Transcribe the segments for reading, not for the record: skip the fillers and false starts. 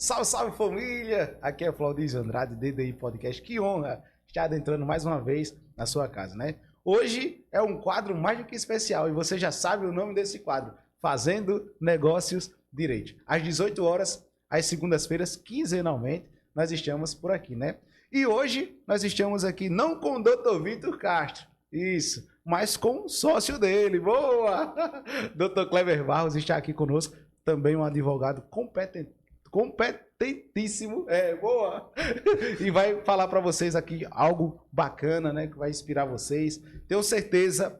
Salve, salve família! Aqui é Claudísio Andrade, DDI Podcast. Que honra estar adentrando mais uma vez na sua casa, né? Hoje é um quadro mais do que especial e você já sabe o nome desse quadro, Fazendo Negócios Direito. Às 18 horas, às segundas-feiras, quinzenalmente, nós estamos por aqui, né? E hoje nós estamos aqui não com o Dr. Vitor Castro, isso, mas com o sócio dele, boa! Dr. Cleber Barros está aqui conosco, também um advogado competentíssimo, boa! E vai falar para vocês aqui algo bacana, né, que vai inspirar vocês. Tenho certeza,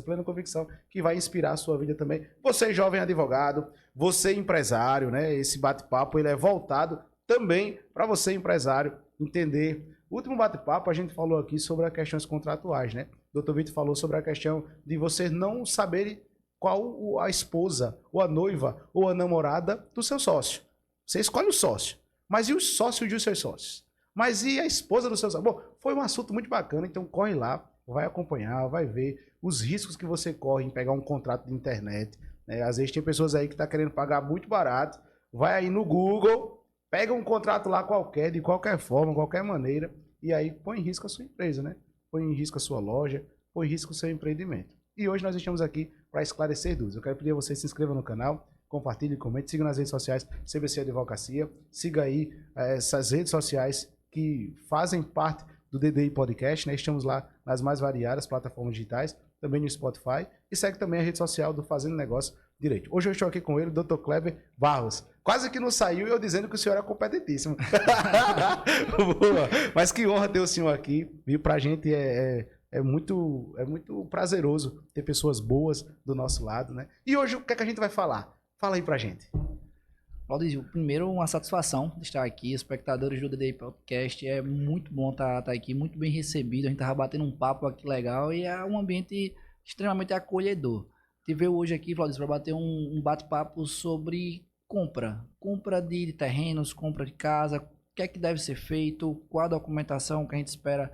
plena convicção que vai inspirar a sua vida também. Você jovem advogado, você empresário, né, esse bate-papo ele é voltado também para você empresário entender. O último bate-papo a gente falou aqui sobre as questões contratuais, né? O Dr. Vitor falou sobre a questão de você não saber qual a esposa, ou a noiva, ou a namorada do seu sócio. Você escolhe o sócio. Mas e os sócios dos seus sócios? Mas e a esposa do seu sócio? Bom, foi um assunto muito bacana, então corre lá, vai acompanhar, vai ver os riscos que você corre em pegar um contrato de internet, né? Às vezes tem pessoas aí que estão querendo pagar muito barato, vai aí no Google, pega um contrato lá qualquer, de qualquer forma, qualquer maneira, e aí põe em risco a sua empresa, né? Põe em risco a sua loja, põe em risco o seu empreendimento. E hoje nós estamos aqui para esclarecer dúvidas. Eu quero pedir a você se inscreva no canal, compartilhe, comente, siga nas redes sociais CBC Advocacia, siga aí essas redes sociais que fazem parte do DDI Podcast, né? Estamos lá nas mais variadas plataformas digitais, também no Spotify, e segue também a rede social do Fazendo Negócio Direito. Hoje eu estou aqui com ele, o Dr. Cleber Barros. Quase que não saiu eu dizendo que o senhor é competentíssimo. Boa. Mas que honra ter o senhor aqui, viu? Pra gente é muito prazeroso ter pessoas boas do nosso lado, né? E hoje o que é que a gente vai falar? Fala aí pra gente. Claudísio, primeiro uma satisfação de estar aqui, espectadores do DDI Podcast, é muito bom estar aqui, muito bem recebido, a gente estava batendo um papo aqui legal e é um ambiente extremamente acolhedor. Te veio hoje aqui, Claudísio, para bater um bate-papo sobre compra de terrenos, compra de casa, o que é que deve ser feito, qual a documentação que a gente espera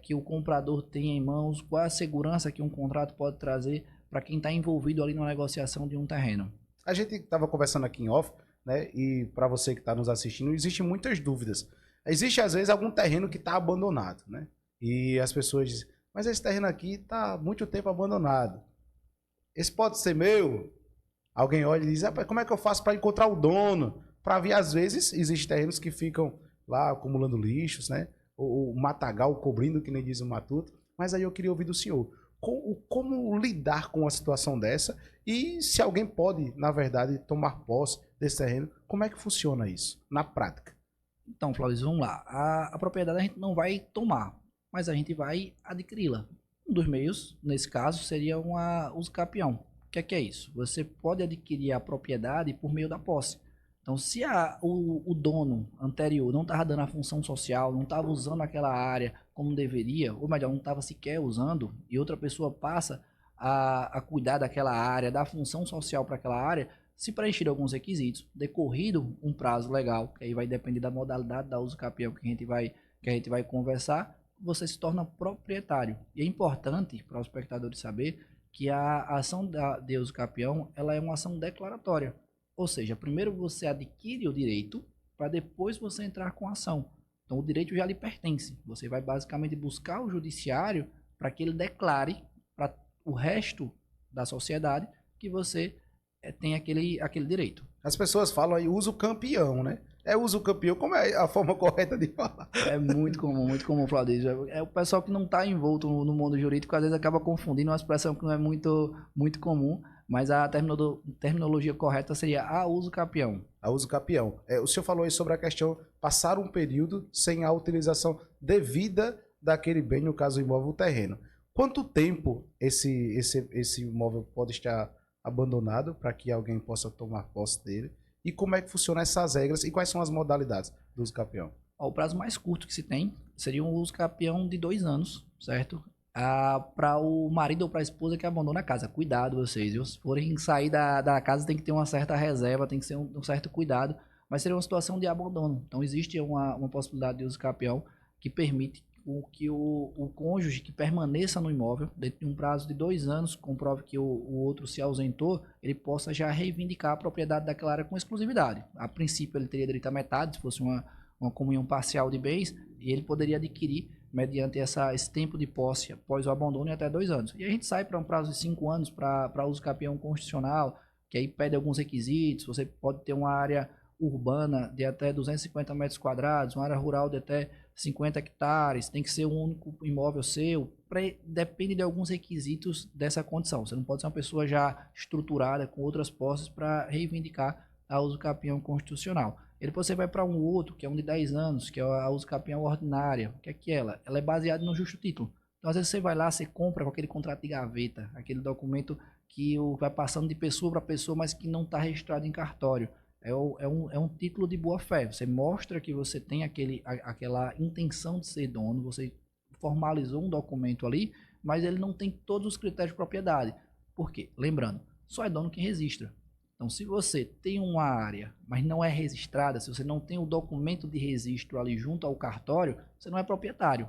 que o comprador tenha em mãos, qual a segurança que um contrato pode trazer para quem está envolvido ali na negociação de um terreno. A gente estava conversando aqui em off, né? E para você que está nos assistindo, existem muitas dúvidas. Existe às vezes algum terreno que está abandonado, né? E as pessoas dizem, mas esse terreno aqui está há muito tempo abandonado. Esse pode ser meu? Alguém olha e diz, como é que eu faço para encontrar o dono? Para ver, às vezes, existem terrenos que ficam lá acumulando lixos, né? O matagal cobrindo, que nem diz o matuto. Mas aí eu queria ouvir do senhor. Como lidar com uma situação dessa e se alguém pode, na verdade, tomar posse desse terreno, como é que funciona isso na prática? Então, Flávio, vamos lá. A propriedade a gente não vai tomar, mas a gente vai adquiri-la. Um dos meios, nesse caso, seria uma uso capião. O que é isso? Você pode adquirir a propriedade por meio da posse. Então, se o dono anterior não estava dando a função social, não estava usando aquela área como deveria, ou melhor, não estava sequer usando, e outra pessoa passa a cuidar daquela área, dar função social para aquela área, se preencher alguns requisitos, decorrido um prazo legal, que aí vai depender da modalidade da uso capião que a gente vai conversar, você se torna proprietário. E é importante para os espectadores saber que a ação de uso capião, ela é uma ação declaratória. Ou seja, primeiro você adquire o direito para depois você entrar com a ação. Então o direito já lhe pertence. Você vai basicamente buscar o judiciário para que ele declare para o resto da sociedade que você tem aquele direito. As pessoas falam aí uso campeão, né? É uso campeão, como é a forma correta de falar? É muito comum, Flávio. É o pessoal que não está envolto no mundo jurídico, às vezes acaba confundindo uma expressão que não é muito comum, mas a terminologia correta seria a uso capião. A uso capião. O senhor falou aí sobre a questão passar um período sem a utilização devida daquele bem, no caso o imóvel, o terreno. Quanto tempo esse imóvel pode estar abandonado para que alguém possa tomar posse dele? E como é que funcionam essas regras e quais são as modalidades do uso capião? O prazo mais curto que se tem seria um uso capião de 2 anos, certo? Para o marido ou para a esposa que abandona a casa. Cuidado vocês, viu? Se forem sair da casa tem que ter uma certa reserva, tem que ser um certo cuidado, mas seria uma situação de abandono. Então existe uma possibilidade de uso capião que permite com que o cônjuge que permaneça no imóvel, dentro de um prazo de 2 anos, comprove que o outro se ausentou, ele possa já reivindicar a propriedade daquela área com exclusividade. A princípio, ele teria direito à metade, se fosse uma comunhão parcial de bens, e ele poderia adquirir mediante esse tempo de posse após o abandono em até 2 anos. E a gente sai para um prazo de 5 anos para uso capião constitucional, que aí pede alguns requisitos. Você pode ter uma área urbana de até 250 metros quadrados, uma área rural de até 50 hectares, tem que ser um único imóvel seu, depende de alguns requisitos dessa condição. Você não pode ser uma pessoa já estruturada com outras posses para reivindicar a uso capião constitucional. E depois você vai para um outro, que é um de 10 anos, que é a uso capião ordinária. O que é que ela? Ela é baseada no justo título. Então, às vezes você vai lá, você compra com aquele contrato de gaveta, aquele documento que vai passando de pessoa para pessoa, mas que não está registrado em cartório. É um título de boa fé. Você mostra que você tem aquela intenção de ser dono, você formalizou um documento ali, mas ele não tem todos os critérios de propriedade. Por quê? Lembrando, só é dono quem registra. Então, se você tem uma área, mas não é registrada, se você não tem o documento de registro ali junto ao cartório, você não é proprietário.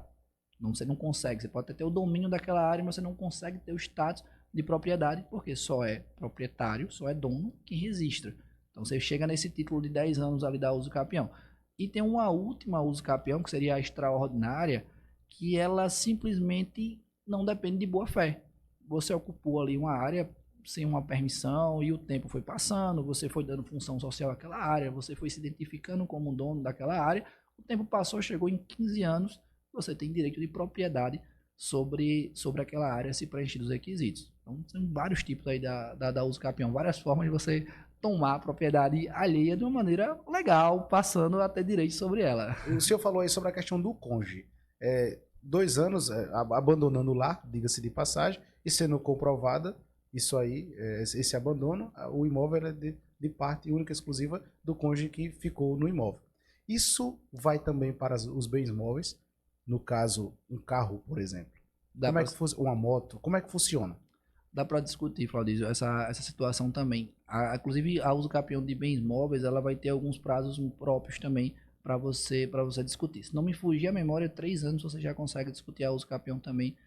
Não, você não consegue. Você pode até ter o domínio daquela área, mas você não consegue ter o status de propriedade, porque só é proprietário, só é dono quem registra. Então você chega nesse título de 10 anos ali da uso capião. E tem uma última uso capião, que seria a extraordinária, que ela simplesmente não depende de boa fé. Você ocupou ali uma área sem uma permissão e o tempo foi passando, você foi dando função social àquela área, você foi se identificando como dono daquela área, o tempo passou, chegou em 15 anos, você tem direito de propriedade sobre aquela área se preencher os requisitos. Então, tem vários tipos aí da uso capião, várias formas de você tomar a propriedade alheia de uma maneira legal, passando a ter direito sobre ela. O senhor falou aí sobre a questão do cônjuge. 2 anos abandonando o lar, diga-se de passagem, e sendo comprovada isso aí, esse abandono, o imóvel é de parte única e exclusiva do cônjuge que ficou no imóvel. Isso vai também para os bens móveis, no caso, um carro, por exemplo. Uma moto, como é que funciona? Dá para discutir, Claudísio, essa situação também. Inclusive, a uso capião de bens móveis, ela vai ter alguns prazos próprios também para você discutir. Se não me fugir a memória, 3 anos você já consegue discutir a uso capião também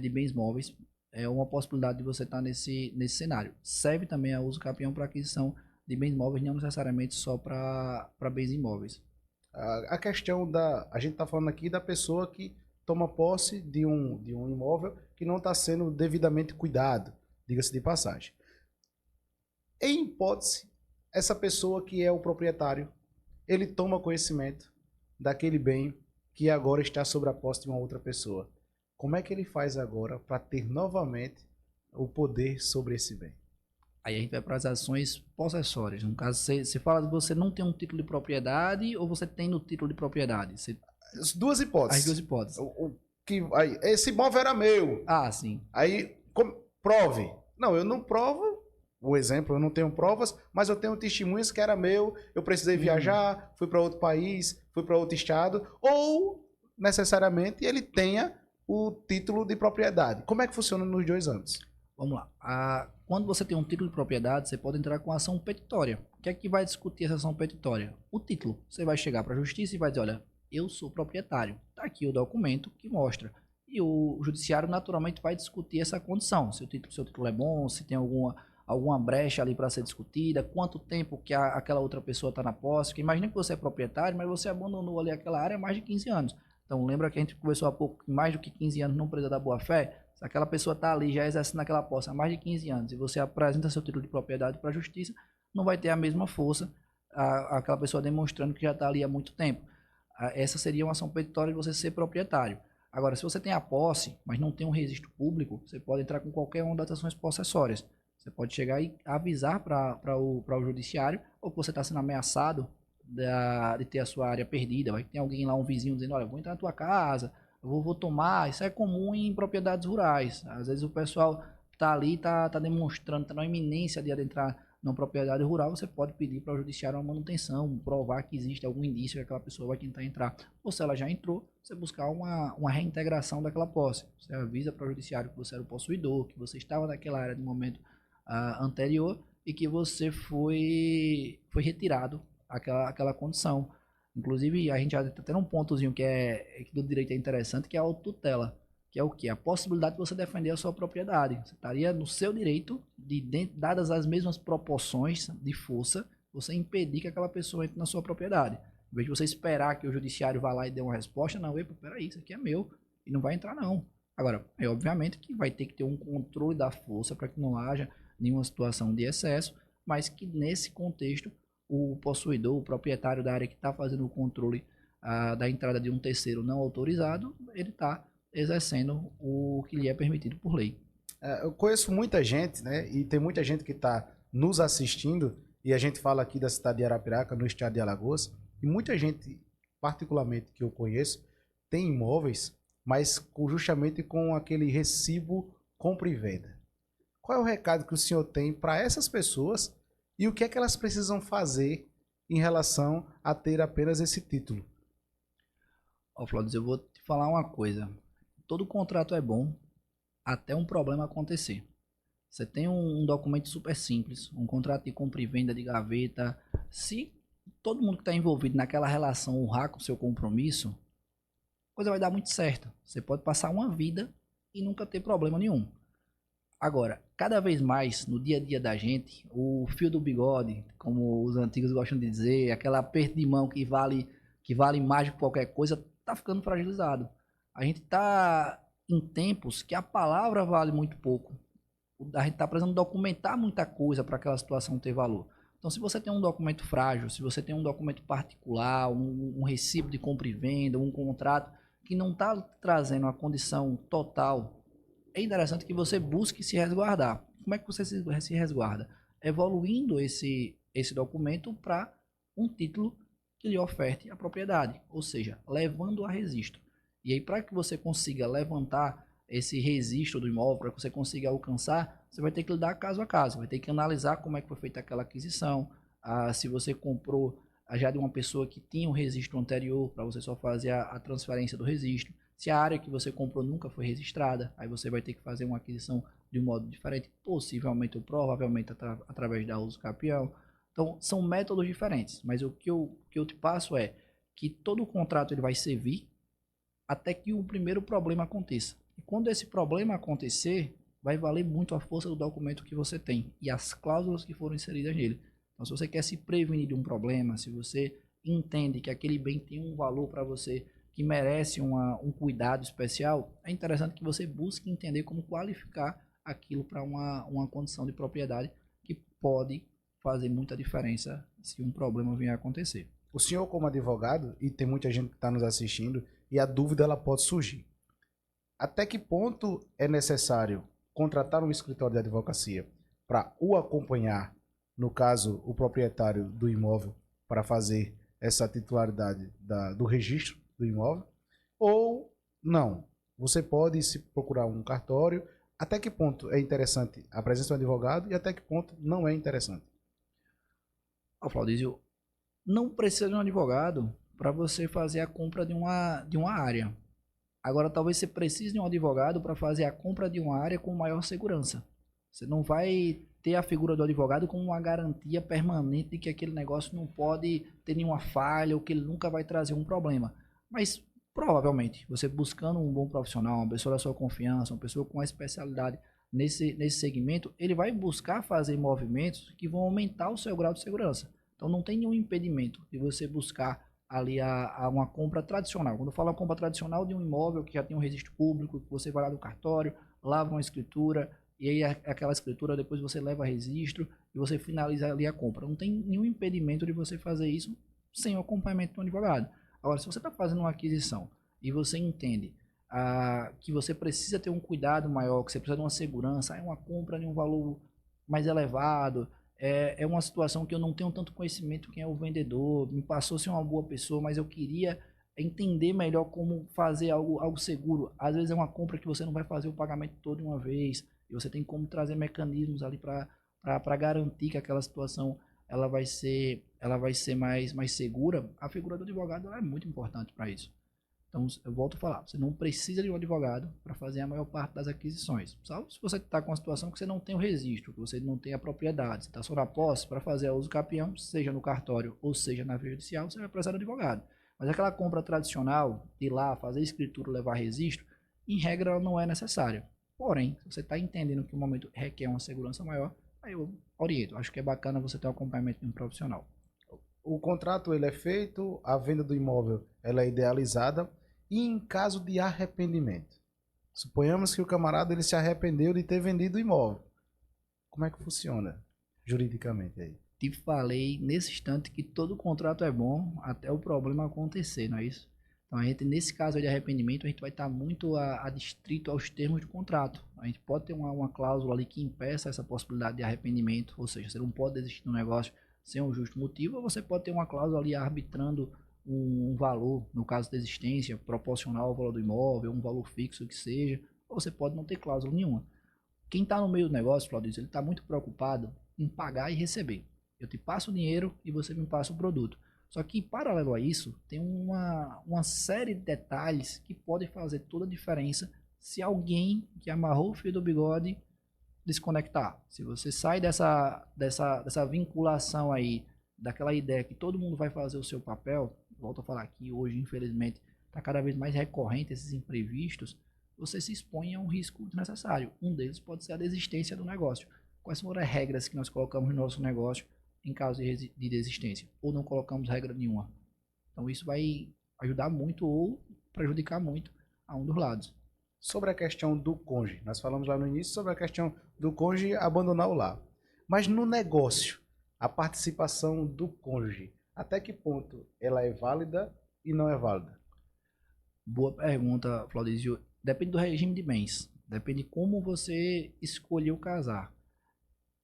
de bens móveis. É uma possibilidade de você estar nesse cenário. Serve também a uso capião para aquisição de bens móveis, não necessariamente só para bens imóveis. A questão a gente está falando aqui da pessoa que toma posse de um imóvel que não está sendo devidamente cuidado, diga-se de passagem. Em hipótese, essa pessoa que é o proprietário, ele toma conhecimento daquele bem que agora está sob a posse de uma outra pessoa. Como é que ele faz agora para ter novamente o poder sobre esse bem? Aí a gente vai para as ações possessórias. No caso, você fala que você não tem um título de propriedade ou você tem no título de propriedade? As duas hipóteses. As duas hipóteses. Esse imóvel era meu. Ah, sim. Aí, prove. Não, eu não provo. O exemplo, eu não tenho provas, mas eu tenho testemunhas que era meu, eu precisei viajar, fui para outro país, fui para outro estado, ou necessariamente ele tenha o título de propriedade. Como é que funciona nos 2 anos? Vamos lá. Quando você tem um título de propriedade, você pode entrar com ação petitória. O que é que vai discutir essa ação petitória? O título. Você vai chegar para a justiça e vai dizer, olha, eu sou proprietário. Está aqui o documento que mostra. E o judiciário naturalmente vai discutir essa condição. Se o seu título é bom, se tem alguma brecha ali para ser discutida, quanto tempo que aquela outra pessoa está na posse. Porque imagina que você é proprietário, mas você abandonou ali aquela área há mais de 15 anos. Então lembra que a gente conversou há pouco que mais do que 15 anos não precisa da boa-fé? Se aquela pessoa está ali já exercendo aquela posse há mais de 15 anos e você apresenta seu título de propriedade para a justiça, não vai ter a mesma força aquela pessoa demonstrando que já está ali há muito tempo. Essa seria uma ação petitória de você ser proprietário. Agora, se você tem a posse, mas não tem um registro público, você pode entrar com qualquer uma das ações possessórias. Você pode chegar e avisar para o judiciário ou que você está sendo ameaçado de ter a sua área perdida. Vai ter alguém lá, um vizinho, dizendo, olha, vou entrar na tua casa, eu vou tomar. Isso é comum em propriedades rurais. Às vezes o pessoal está ali, está demonstrando, está na iminência de adentrar numa propriedade rural, você pode pedir para o judiciário uma manutenção, provar que existe algum indício que aquela pessoa vai tentar entrar. Ou se ela já entrou, você buscar uma reintegração daquela posse. Você avisa para o judiciário que você era o possuidor, que você estava naquela área no momento anterior e que você foi retirado aquela condição. Inclusive, a gente já está tendo um pontozinho que do direito é interessante, que é a autotutela. Que é o quê? A possibilidade de você defender a sua propriedade. Você estaria no seu direito, dadas as mesmas proporções de força, você impedir que aquela pessoa entre na sua propriedade. Em vez de você esperar que o judiciário vá lá e dê uma resposta, não, epa, peraí, isso aqui é meu, e não vai entrar não. Agora, é obviamente que vai ter que ter um controle da força para que não haja nenhuma situação de excesso, mas que nesse contexto, o possuidor, o proprietário da área que está fazendo o controle da entrada de um terceiro não autorizado, ele está exercendo o que lhe é permitido por lei. Eu conheço muita gente, né? E tem muita gente que está nos assistindo, e a gente fala aqui da cidade de Arapiraca, no estado de Alagoas, e muita gente, particularmente que eu conheço, tem imóveis, mas justamente com aquele recibo compra e venda. Qual é o recado que o senhor tem para essas pessoas e o que é que elas precisam fazer em relação a ter apenas esse título? Ó, Flávio, eu vou te falar uma coisa. Todo contrato é bom até um problema acontecer. Você tem um documento super simples, um contrato de compra e venda de gaveta. Se todo mundo que está envolvido naquela relação honrar com o seu compromisso, a coisa vai dar muito certo. Você pode passar uma vida e nunca ter problema nenhum. Agora, cada vez mais no dia a dia da gente, o fio do bigode, como os antigos gostam de dizer, aquela aperto de mão que vale mais que qualquer coisa, está ficando fragilizado. A gente está em tempos que a palavra vale muito pouco. A gente está precisando documentar muita coisa para aquela situação ter valor. Então, se você tem um documento frágil, se você tem um documento particular, um recibo de compra e venda, um contrato que não está trazendo a condição total, é interessante que você busque se resguardar. Como é que você se resguarda? Evoluindo esse documento para um título que lhe oferte a propriedade, ou seja, levando a registro. E aí, para que você consiga levantar esse registro do imóvel, para que você consiga alcançar, você vai ter que lidar caso a caso, vai ter que analisar como é que foi feita aquela aquisição, se você comprou já de uma pessoa que tinha um registro anterior, para você só fazer a transferência do registro. Se a área que você comprou nunca foi registrada, aí você vai ter que fazer uma aquisição de um modo diferente, possivelmente ou provavelmente através da uso capião. Então, são métodos diferentes, mas o que eu te passo é que todo o contrato ele vai servir até que o primeiro problema aconteça. E quando esse problema acontecer, vai valer muito a força do documento que você tem e as cláusulas que foram inseridas nele. Então, se você quer se prevenir de um problema, se você entende que aquele bem tem um valor para você que merece um cuidado especial, é interessante que você busque entender como qualificar aquilo para uma condição de propriedade que pode fazer muita diferença se um problema vier a acontecer. O senhor, como advogado, e tem muita gente que está nos assistindo, e a dúvida ela pode surgir. Até que ponto é necessário contratar um escritório de advocacia para o acompanhar, no caso, o proprietário do imóvel, para fazer essa titularidade do registro do imóvel? Ou não? Você pode se procurar um cartório. Até que ponto é interessante a presença do advogado e até que ponto não é interessante? Claudísio, não precisa de um advogado para você fazer a compra de uma área. Agora, talvez você precise de um advogado para fazer a compra de uma área com maior segurança. Você não vai ter a figura do advogado como uma garantia permanente de que aquele negócio não pode ter nenhuma falha ou que ele nunca vai trazer um problema. Mas, provavelmente, você buscando um bom profissional, uma pessoa da sua confiança, uma pessoa com uma especialidade nesse segmento, ele vai buscar fazer movimentos que vão aumentar o seu grau de segurança. Então, não tem nenhum impedimento de você buscar ali a uma compra tradicional. Quando eu falo compra tradicional de um imóvel que já tem um registro público, que você vai lá no cartório, lava uma escritura, e aí aquela escritura depois você leva a registro e você finaliza ali a compra. Não tem nenhum impedimento de você fazer isso sem o acompanhamento de um advogado. Agora, se você está fazendo uma aquisição e você entende que você precisa ter um cuidado maior, que você precisa de uma segurança, é uma compra de um valor mais elevado, é uma situação que eu não tenho tanto conhecimento quem é o vendedor, me passou ser uma boa pessoa, mas eu queria entender melhor como fazer algo seguro. Às vezes é uma compra que você não vai fazer o pagamento todo de uma vez, e você tem como trazer mecanismos ali para garantir que aquela situação ela vai ser mais segura. A figura do advogado é muito importante para isso. Então, eu volto a falar, você não precisa de um advogado para fazer a maior parte das aquisições. Salvo se você está com uma situação que você não tem o registro, que você não tem a propriedade, você está só na posse, para fazer a uso capião, seja no cartório ou seja na via judicial, você vai precisar de advogado. Mas aquela compra tradicional, ir lá, fazer escritura, levar registro, em regra ela não é necessária. Porém, se você está entendendo que o momento requer uma segurança maior, aí eu oriento. Acho que é bacana você ter o acompanhamento de um profissional. O contrato ele é feito, a venda do imóvel ela é idealizada e em caso de arrependimento. Suponhamos que o camarada ele se arrependeu de ter vendido o imóvel. Como é que funciona juridicamente aí? Te falei nesse instante que todo contrato é bom até o problema acontecer, não é isso? Então, a gente, nesse caso de arrependimento, a gente vai estar muito adstrito aos termos de contrato. A gente pode ter uma cláusula ali que impeça essa possibilidade de arrependimento, ou seja, você não pode desistir do negócio sem um justo motivo, ou você pode ter uma cláusula ali arbitrando um valor, no caso de existência, proporcional ao valor do imóvel, um valor fixo que seja, ou você pode não ter cláusula nenhuma. Quem está no meio do negócio, Claudio, ele está muito preocupado em pagar e receber. Eu te passo o dinheiro e você me passa o produto. Só que, paralelo a isso, tem uma série de detalhes que podem fazer toda a diferença se alguém que amarrou o fio do bigode desconectar. Se você sai dessa vinculação aí, daquela ideia que todo mundo vai fazer o seu papel, volto a falar aqui, hoje, infelizmente, está cada vez mais recorrente esses imprevistos, você se expõe a um risco desnecessário. Um deles pode ser a desistência do negócio. Quais foram as regras que nós colocamos no nosso negócio em caso de desistência? Ou não colocamos regra nenhuma? Então isso vai ajudar muito ou prejudicar muito a um dos lados. Sobre a questão do cônjuge, nós falamos lá no início sobre a questão do cônjuge abandonar o lar. Mas no negócio, a participação do cônjuge, até que ponto ela é válida e não é válida? Boa pergunta, Claudísio. Depende do regime de bens. Depende de como você escolheu casar.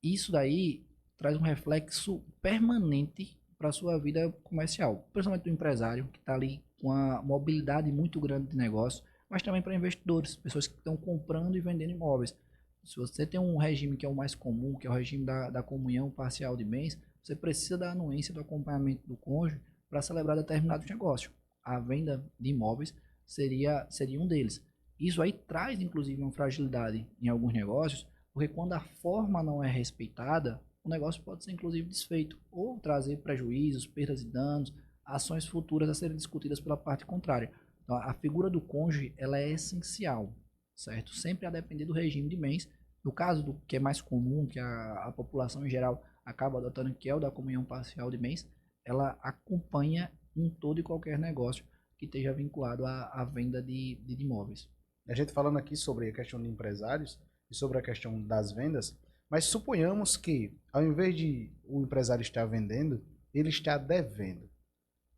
Isso daí traz um reflexo permanente para a sua vida comercial. Principalmente do empresário, que está ali com uma mobilidade muito grande de negócio, mas também para investidores, pessoas que estão comprando e vendendo imóveis. Se você tem um regime que é o mais comum, que é o regime da comunhão parcial de bens, você precisa da anuência do acompanhamento do cônjuge para celebrar determinados negócios. A venda de imóveis seria um deles. Isso aí traz, inclusive, uma fragilidade em alguns negócios, porque quando a forma não é respeitada, o negócio pode ser, inclusive, desfeito ou trazer prejuízos, perdas e danos, ações futuras a serem discutidas pela parte contrária. Então, a figura do cônjuge ela é essencial, certo? Sempre a depender do regime de bens. No caso do que é mais comum, que a população em geral acaba adotando, que é o da comunhão parcial de bens, ela acompanha em todo e qualquer negócio que esteja vinculado à venda de imóveis. A gente falando aqui sobre a questão de empresários e sobre a questão das vendas, mas suponhamos que, ao invés de o empresário estar vendendo, ele está devendo.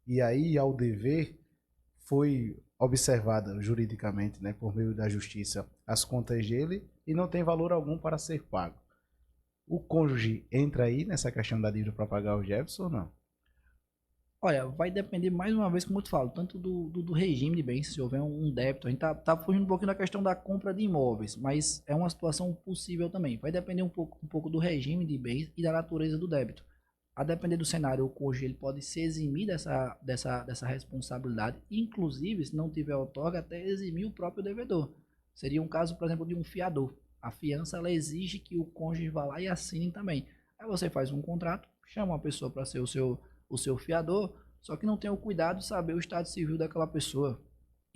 E aí, ao dever, foi observada juridicamente, né, por meio da justiça, as contas dele e não tem valor algum para ser pago. O cônjuge entra aí nessa questão da dívida para pagar o Jefferson ou não? Olha, vai depender mais uma vez, como eu te falo, tanto do regime de bens, se houver um débito. A gente tá fugindo um pouquinho da questão da compra de imóveis, mas é uma situação possível também. Vai depender um pouco do regime de bens e da natureza do débito. A depender do cenário, o cônjuge ele pode se eximir dessa responsabilidade, inclusive, se não tiver outorga, até eximir o próprio devedor. Seria um caso, por exemplo, de um fiador. A fiança ela exige que o cônjuge vá lá e assine também. Aí você faz um contrato, chama uma pessoa para ser o seu fiador, só que não tem o cuidado de saber o estado civil daquela pessoa.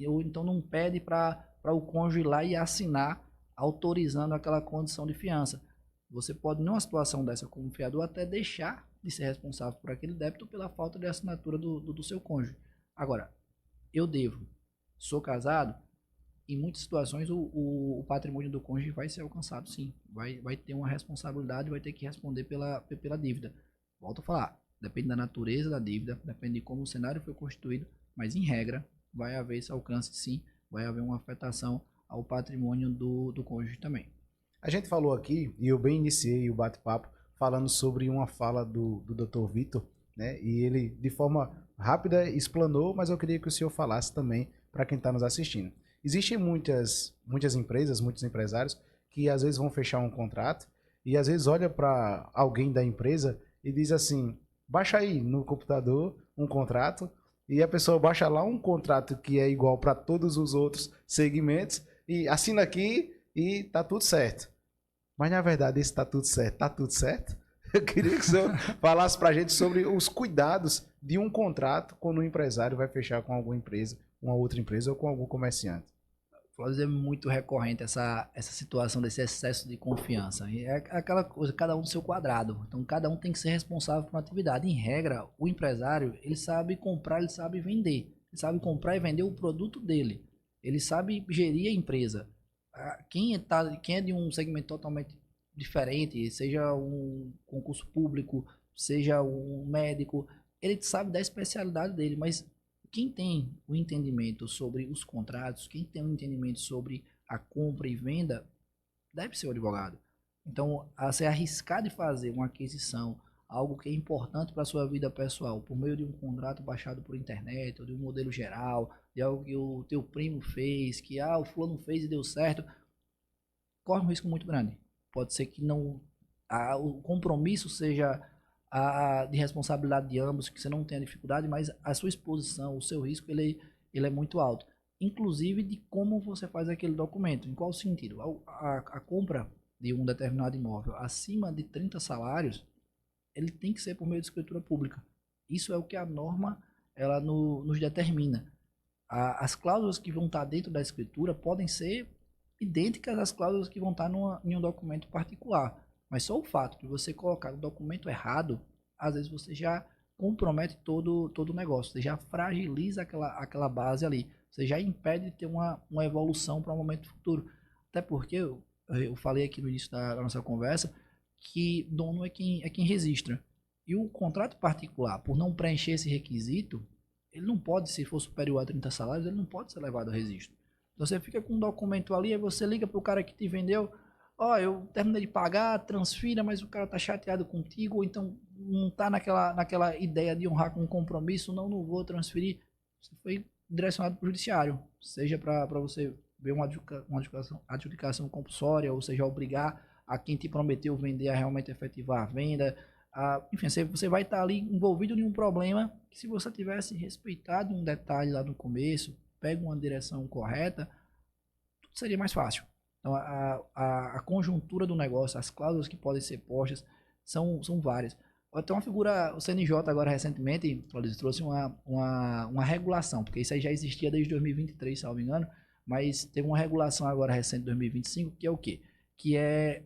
Ou então não pede para o cônjuge ir lá e assinar, autorizando aquela condição de fiança. Você pode, numa situação dessa como fiador, até deixar de ser responsável por aquele débito pela falta de assinatura do seu cônjuge. Agora, eu devo, sou casado, em muitas situações o patrimônio do cônjuge vai ser alcançado, sim. Vai ter uma responsabilidade, vai ter que responder pela dívida. Volto a falar, depende da natureza da dívida, depende de como o cenário foi constituído, mas em regra vai haver esse alcance, sim, vai haver uma afetação ao patrimônio do cônjuge também. A gente falou aqui, e eu bem iniciei o bate-papo, falando sobre uma fala do Dr. Vitor, né? E ele, de forma rápida, explanou, mas eu queria que o senhor falasse também para quem está nos assistindo. Existem muitas empresas, muitos empresários, que às vezes vão fechar um contrato e às vezes olha para alguém da empresa e diz assim, baixa aí no computador um contrato e a pessoa baixa lá um contrato que é igual para todos os outros segmentos e assina aqui e tá tudo certo. Mas na verdade, esse tá tudo certo, tá tudo certo? Eu queria que o senhor falasse pra gente sobre os cuidados de um contrato quando um empresário vai fechar com alguma empresa, uma outra empresa ou com algum comerciante. Flores, é muito recorrente essa situação desse excesso de confiança. E é aquela coisa, cada um no seu quadrado. Então, cada um tem que ser responsável por uma atividade. Em regra, o empresário, ele sabe comprar, ele sabe vender. Ele sabe comprar e vender o produto dele. Ele sabe gerir a empresa. Quem é de um segmento totalmente diferente, seja um concurso público, seja um médico, ele sabe da especialidade dele, mas quem tem o entendimento sobre os contratos, quem tem o entendimento sobre a compra e venda, deve ser o advogado. Então, a se arriscar de fazer uma aquisição, algo que é importante para a sua vida pessoal, por meio de um contrato baixado por internet, ou de um modelo geral, de algo que o teu primo fez, que o fulano fez e deu certo, corre um risco muito grande. Pode ser que não o compromisso seja de responsabilidade de ambos, que você não tenha dificuldade, mas a sua exposição, o seu risco, ele é muito alto. Inclusive de como você faz aquele documento. Em qual sentido? A compra de um determinado imóvel acima de 30 salários, ele tem que ser por meio de escritura pública. Isso é o que a norma ela nos determina. As cláusulas que vão estar dentro da escritura podem ser idênticas às cláusulas que vão estar em um documento particular. Mas só o fato de você colocar o documento errado, às vezes você já compromete todo o negócio, você já fragiliza aquela base ali, você já impede de ter uma evolução para um momento futuro. Até porque eu falei aqui no início da nossa conversa que dono é quem registra. E o contrato particular, por não preencher esse requisito, ele não pode, se for superior a 30 salários, ele não pode ser levado a registro. Então você fica com um documento ali, aí você liga para o cara que te vendeu, eu terminei de pagar, transfira, mas o cara tá chateado contigo, ou então não tá naquela ideia de honrar com um compromisso, não vou transferir. Você foi direcionado para o judiciário, seja para você ver uma adjudicação compulsória, ou seja, obrigar a quem te prometeu vender a realmente efetivar a venda. Enfim, você vai estar ali envolvido em um problema que, se você tivesse respeitado um detalhe lá no começo, pega uma direção correta, tudo seria mais fácil. Então, a conjuntura do negócio, as cláusulas que podem ser postas, são várias. Até uma figura, o CNJ agora recentemente, trouxe uma regulação, porque isso aí já existia desde 2023, se não me engano, mas teve uma regulação agora recente, 2025, que é o quê? Que é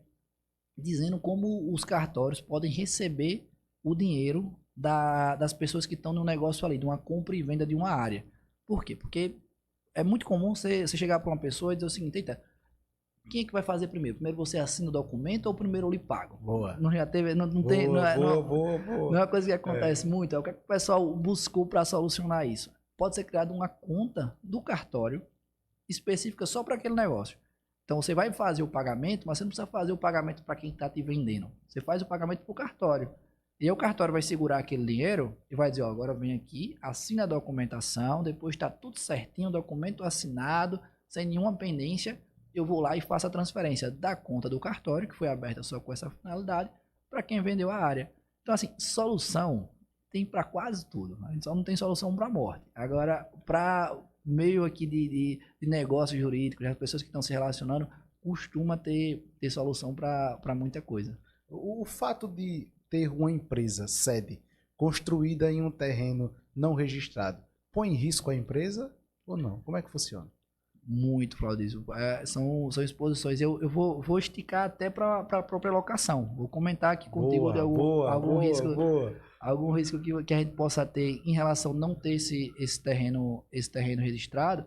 dizendo como os cartórios podem receber o dinheiro das pessoas que estão no negócio ali, de uma compra e venda de uma área. Por quê? Porque é muito comum você chegar para uma pessoa e dizer o seguinte: eita, quem é que vai fazer primeiro? Primeiro você assina o documento ou primeiro eu lhe pago? Boa. Não já teve, não Boa, tem, não é uma coisa que É. acontece muito. É o que o pessoal buscou para solucionar isso. Pode ser criada uma conta do cartório específica só para aquele negócio. Então você vai fazer o pagamento, mas você não precisa fazer o pagamento para quem está te vendendo. Você faz o pagamento para o cartório. E aí o cartório vai segurar aquele dinheiro e vai dizer: agora vem aqui, assina a documentação, depois está tudo certinho, documento assinado, sem nenhuma pendência, eu vou lá e faço a transferência da conta do cartório, que foi aberta só com essa finalidade, para quem vendeu a área. Então, assim, solução tem para quase tudo. A gente só não tem solução para a morte. Agora, para meio aqui de negócios jurídicos, as pessoas que estão se relacionando, costuma ter solução para muita coisa. O fato de ter uma empresa sede construída em um terreno não registrado põe em risco a empresa ou não? Como é que funciona? Muito, Claudio. São exposições. Eu vou esticar até para a própria locação. Vou comentar aqui contigo de algum risco. Algum risco que a gente possa ter em relação a não ter esse terreno registrado.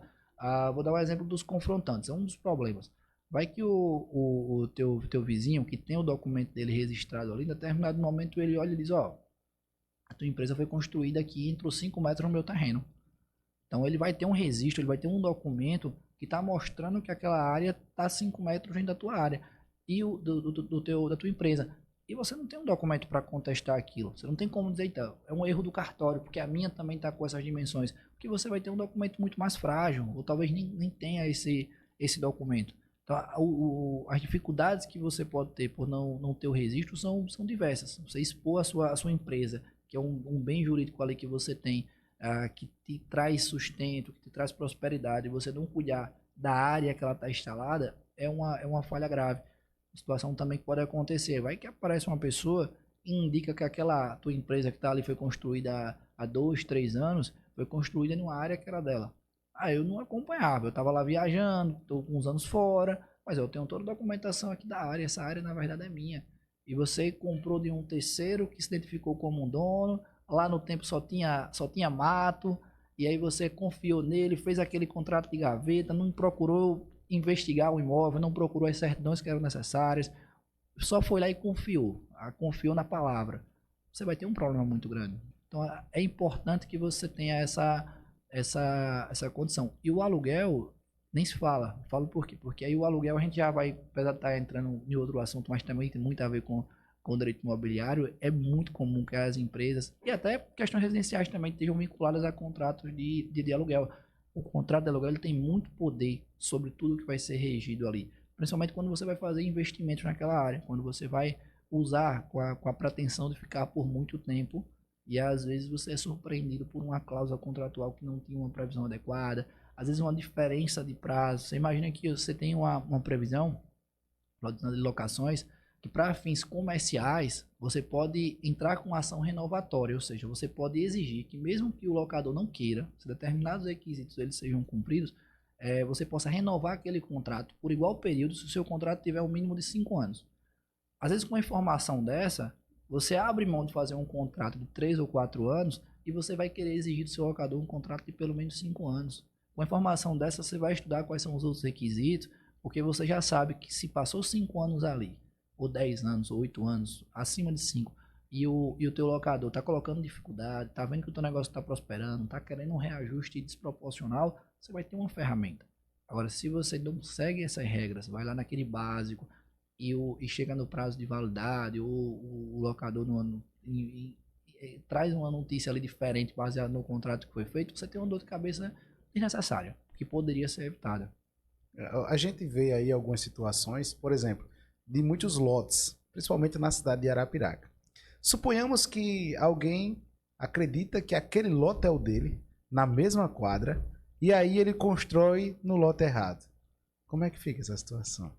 Vou dar um exemplo dos confrontantes. É um dos problemas. Vai que o teu vizinho, que tem o documento dele registrado ali, em determinado momento ele olha e diz: a tua empresa foi construída aqui entre os 5 metros no meu terreno. Então ele vai ter um registro, ele vai ter um documento que está mostrando que aquela área está 5 metros dentro da tua área e da tua empresa. E você não tem um documento para contestar aquilo. Você não tem como dizer: então, é um erro do cartório, porque a minha também está com essas dimensões. Porque você vai ter um documento muito mais frágil, ou talvez nem tenha esse documento. Então, as dificuldades que você pode ter por não ter o registro são diversas. Você expor a sua empresa, que é um bem jurídico ali que você tem, que te traz sustento, que te traz prosperidade, e você não cuidar da área que ela está instalada, é uma falha grave. A situação também que pode acontecer. Vai que aparece uma pessoa e indica que aquela tua empresa que está ali foi construída há 2, 3 anos, foi construída em uma área que era dela. Ah, eu não acompanhava, eu estava lá viajando, estou com uns anos fora, mas eu tenho toda a documentação aqui da área, essa área na verdade é minha. E você comprou de um terceiro que se identificou como um dono, lá no tempo só tinha mato, e aí você confiou nele, fez aquele contrato de gaveta, não procurou investigar o imóvel, não procurou as certidões que eram necessárias, só foi lá e confiou na palavra. Você vai ter um problema muito grande. Então é importante que você tenha essa condição. E o aluguel, nem se fala. Falo por quê? Porque aí o aluguel a gente já vai, apesar de estar entrando em outro assunto, mas também tem muito a ver com o direito imobiliário, é muito comum que as empresas, e até questões residenciais também, estejam vinculadas a contratos de aluguel. O contrato de aluguel ele tem muito poder sobre tudo que vai ser regido ali. Principalmente quando você vai fazer investimentos naquela área, quando você vai usar com a pretensão de ficar por muito tempo, e às vezes você é surpreendido por uma cláusula contratual que não tinha uma previsão adequada, às vezes uma diferença de prazo. Você imagina que você tem uma previsão de locações que para fins comerciais você pode entrar com ação renovatória, ou seja, você pode exigir que mesmo que o locador não queira, se determinados requisitos eles sejam cumpridos, você possa renovar aquele contrato por igual período se o seu contrato tiver um mínimo de 5 anos. Às vezes com uma informação dessa, você abre mão de fazer um contrato de 3 ou 4 anos e você vai querer exigir do seu locador um contrato de pelo menos 5 anos. Com a informação dessa, você vai estudar quais são os outros requisitos, porque você já sabe que se passou 5 anos ali, ou 10 anos, ou 8 anos, acima de 5, e o teu locador está colocando dificuldade, está vendo que o teu negócio está prosperando, está querendo um reajuste desproporcional, você vai ter uma ferramenta. Agora, se você não segue essas regras, vai lá naquele básico, e chega no prazo de validade, ou o locador traz uma notícia ali diferente, baseada no contrato que foi feito, você tem uma dor de cabeça desnecessária, que poderia ser evitada. A gente vê aí algumas situações, por exemplo, de muitos lotes, principalmente na cidade de Arapiraca. Suponhamos que alguém acredita que aquele lote é o dele, na mesma quadra, e aí ele constrói no lote errado. Como é que fica essa situação?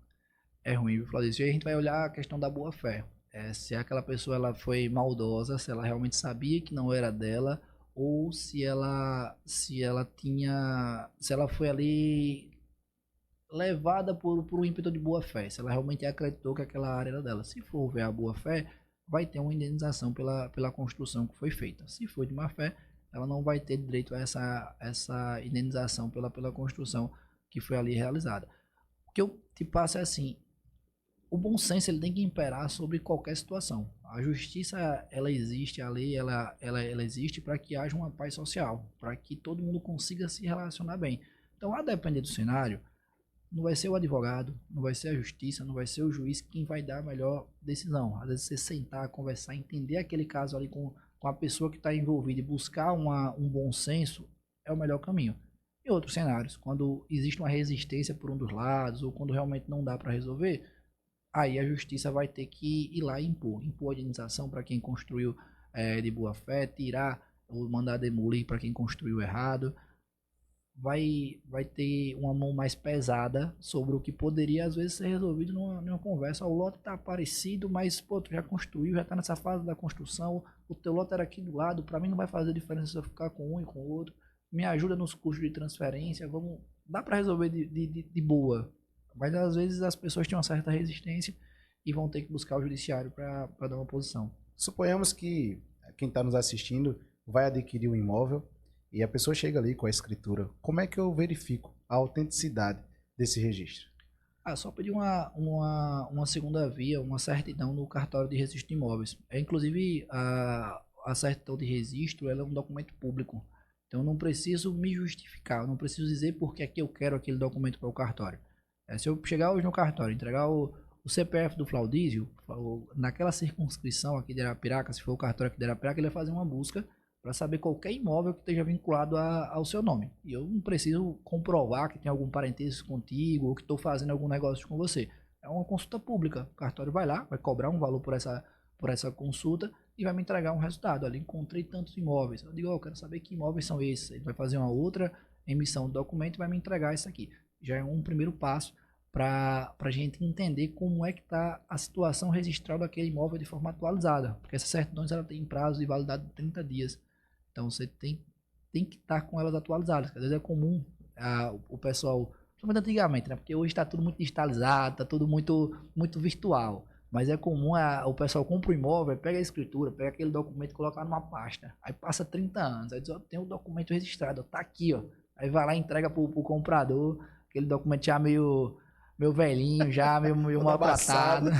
É ruim, viu, Flávio? E aí a gente vai olhar a questão da boa-fé. Se aquela pessoa ela foi maldosa, se ela realmente sabia que não era dela, ou se ela foi ali levada por um ímpeto de boa fé, se ela realmente acreditou que aquela área era dela. Se for ver a boa fé, vai ter uma indenização pela construção que foi feita. Se for de má fé, ela não vai ter direito a essa indenização pela construção que foi ali realizada. O que eu te passo é assim, o bom senso ele tem que imperar sobre qualquer situação. A justiça ela existe, a lei ela existe para que haja uma paz social, para que todo mundo consiga se relacionar bem. Então, a depender do cenário, não vai ser o advogado, não vai ser a justiça, não vai ser o juiz quem vai dar a melhor decisão. Às vezes você sentar, conversar, entender aquele caso ali com a pessoa que está envolvida e buscar um bom senso é o melhor caminho. Em outros cenários, quando existe uma resistência por um dos lados ou quando realmente não dá para resolver, aí a justiça vai ter que ir lá e impor a indenização para quem construiu de boa fé, tirar ou mandar demolir para quem construiu errado. Vai ter uma mão mais pesada sobre o que poderia às vezes ser resolvido numa conversa. O lote está parecido, mas pô, tu já construiu, já está nessa fase da construção, o teu lote era aqui do lado, para mim não vai fazer diferença se eu ficar com um e com o outro, me ajuda nos custos de transferência, dá para resolver de boa. Mas às vezes as pessoas têm uma certa resistência e vão ter que buscar o judiciário para dar uma posição. Suponhamos que quem está nos assistindo vai adquirir um imóvel e a pessoa chega ali com a escritura. Como é que eu verifico a autenticidade desse registro? Só pedir uma segunda via, uma certidão no cartório de registro de imóveis. Inclusive, a certidão de registro ela é um documento público. Então, eu não preciso me justificar, eu não preciso dizer porque é que eu quero aquele documento para o cartório. Se eu chegar hoje no cartório, entregar o CPF do Flaudísio, naquela circunscrição aqui de Arapiraca, se for o cartório aqui de Arapiraca, ele vai fazer uma busca para saber qualquer imóvel que esteja vinculado ao seu nome. E eu não preciso comprovar que tem algum parentesco contigo ou que estou fazendo algum negócio com você. É uma consulta pública. O cartório vai lá, vai cobrar um valor por essa consulta e vai me entregar um resultado. Ali encontrei tantos imóveis. Eu digo, eu quero saber que imóveis são esses. Ele vai fazer uma outra emissão do documento e vai me entregar isso aqui. Já é um primeiro passo para a gente entender como é que está a situação registral daquele imóvel de forma atualizada. Porque essas certidões ela tem prazo de validade de 30 dias. Então você tem que estar com elas atualizadas. Às vezes é comum o pessoal, principalmente antigamente, né? Porque hoje está tudo muito digitalizado, está tudo muito virtual. Mas é comum o pessoal compra o imóvel, pega a escritura, pega aquele documento e coloca numa pasta. Aí passa 30 anos, aí diz, ó, tem o documento registrado, ó, tá aqui, ó. Aí vai lá e entrega pro comprador, aquele documento já meio velhinho, já meio maltratado.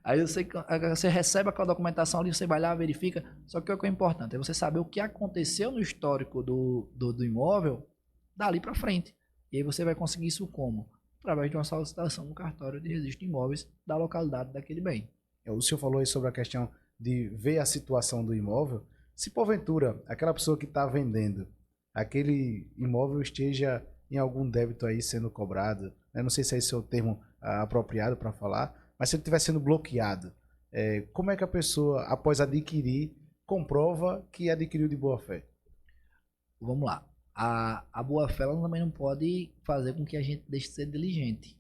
Aí você recebe aquela documentação ali, você vai lá, verifica. Só que o que é importante é você saber o que aconteceu no histórico do imóvel dali para frente. E aí você vai conseguir isso como? Através de uma solicitação no cartório de registro de imóveis da localidade daquele bem. O senhor falou aí sobre a questão de ver a situação do imóvel. Se porventura aquela pessoa que está vendendo aquele imóvel esteja em algum débito aí sendo cobrado, né? Não sei se esse é o termo apropriado para falar, mas se ele estiver sendo bloqueado, como é que a pessoa, após adquirir, comprova que adquiriu de boa fé? Vamos lá. A boa-fé também não pode fazer com que a gente deixe de ser diligente.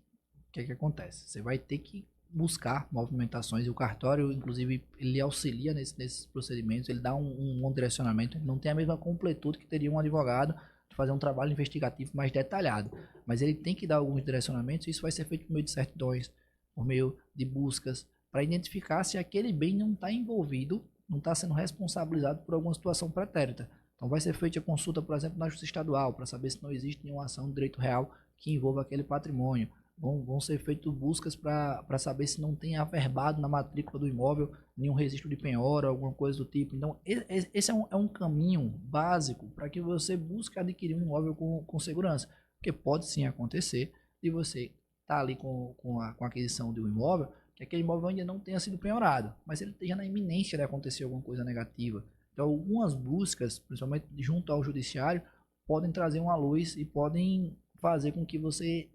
O que é que acontece? Você vai ter que buscar movimentações e o cartório, inclusive, ele auxilia nesses procedimentos, ele dá um direcionamento, não tem a mesma completude que teria um advogado de fazer um trabalho investigativo mais detalhado, mas ele tem que dar alguns direcionamentos e isso vai ser feito por meio de certidões, por meio de buscas, para identificar se aquele bem não está envolvido, não está sendo responsabilizado por alguma situação pretérita. Então vai ser feita a consulta, por exemplo, na Justiça Estadual, para saber se não existe nenhuma ação de direito real que envolva aquele patrimônio. Vão ser feitas buscas para saber se não tem averbado na matrícula do imóvel nenhum registro de penhora, alguma coisa do tipo. Então, esse é um caminho básico para que você busque adquirir um imóvel com segurança. Porque pode sim acontecer de você estar ali com a aquisição de um imóvel, que aquele imóvel ainda não tenha sido penhorado, mas ele esteja na iminência de acontecer alguma coisa negativa. Então, algumas buscas, principalmente junto ao judiciário, podem trazer uma luz e podem fazer com que você